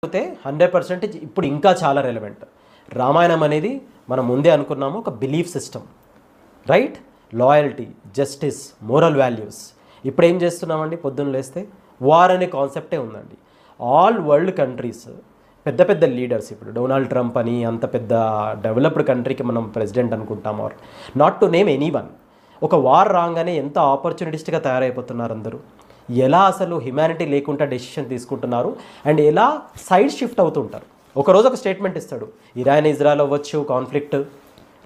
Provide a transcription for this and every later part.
అయితే 100% ఇప్పుడు ఇంకా చాలా రెలవెంట్. రామాయణం అనేది మనం ముందే అనుకున్నాము ఒక belief system, right? Loyalty, justice, moral values. ఇప్పుడు ఏం చేస్తున్నామండి? పొద్దున్న లేస్తే వార్ అనే కాన్సెప్టే ఉందండి. ఆల్ వరల్డ్ కంట్రీస్, పెద్ద పెద్ద లీడర్స్, ఇప్పుడు డొనాల్డ్ ట్రంప్ అని అంత పెద్ద డెవలప్డ్ కంట్రీకి మనం ప్రెసిడెంట్ అనుకుంటాం, or not to name any one. ఒక వార్ రాగానే ఎంత ఆపర్చునిటిస్ట్గా తయారైపోతున్నారు అందరూ. ఎలా అసలు హ్యుమానిటీ లేకుండా డెసిషన్ తీసుకుంటున్నారు అండ్ ఎలా సైడ్ షిఫ్ట్ అవుతుంటారు. ఒకరోజు ఒక స్టేట్మెంట్ ఇస్తాడు, ఇరాన్ ఇజ్రాయల్ అవ్వచ్చు కాన్ఫ్లిక్ట్,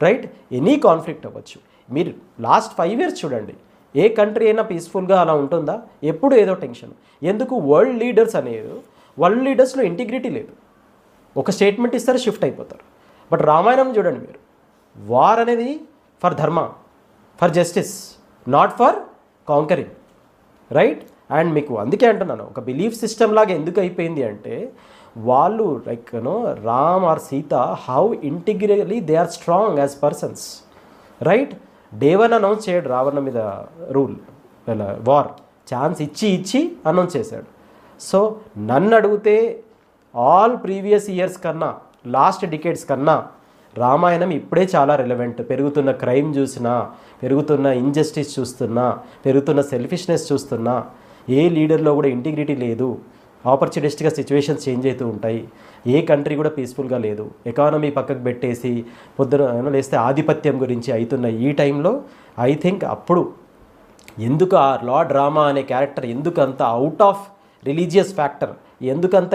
రైట్? ఎనీ కాన్ఫ్లిక్ట్ అవ్వచ్చు. మీరు లాస్ట్ 5 years చూడండి, ఏ కంట్రీ అయినా పీస్ఫుల్గా అలా ఉంటుందా? ఎప్పుడు ఏదో టెన్షన్. ఎందుకు? వరల్డ్ లీడర్స్ అనేది, వరల్డ్ లీడర్స్లో ఇంటిగ్రిటీ లేదు. ఒక స్టేట్మెంట్ ఇస్తారు, షిఫ్ట్ అయిపోతారు. బట్ రామాయణం చూడండి మీరు, వార్ అనేది ఫర్ ధర్మ, for justice, not for conquering, right? And మీకు అందుకే అంటున్నాను, ఒక బిలీఫ్ సిస్టమ్ లాగా ఎందుకు అయిపోయింది అంటే, వాళ్ళు like Ram or Sita, how integrally they are strong as persons, right? Day 1 announce చేయడు రావణ మీద రూల్, వార్ ఛాన్స్ ఇచ్చి అనౌన్స్ చేశాడు. సో నన్ను అడిగితే ఆల్ ప్రీవియస్ ఇయర్స్ కన్నా, లాస్ట్ డికేడ్స్ కన్నా రామాయణం ఇప్పుడే చాలా రెలవెంట్. పెరుగుతున్న క్రైమ్ చూసినా, పెరుగుతున్న ఇంజస్టిస్ చూస్తున్నా, పెరుగుతున్న సెల్ఫిష్నెస్ చూస్తున్నా, ఏ లీడర్లో కూడా ఇంటిగ్రిటీ లేదు, ఆపర్చునిస్ట్గా సిచ్యువేషన్స్ చేంజ్ అవుతూ ఉంటాయి, ఏ కంట్రీ కూడా పీస్ఫుల్గా లేదు, ఎకానమీ పక్కకు పెట్టేసి పొద్దున లేస్తే ఆధిపత్యం గురించి అవుతున్న ఈ టైంలో ఐ థింక్ అప్పుడు ఎందుకు ఆ లార్డ్ రామా అనే క్యారెక్టర్ ఎందుకు అంత అవుట్ ఆఫ్ రిలీజియస్ ఫ్యాక్టర్, ఎందుకంత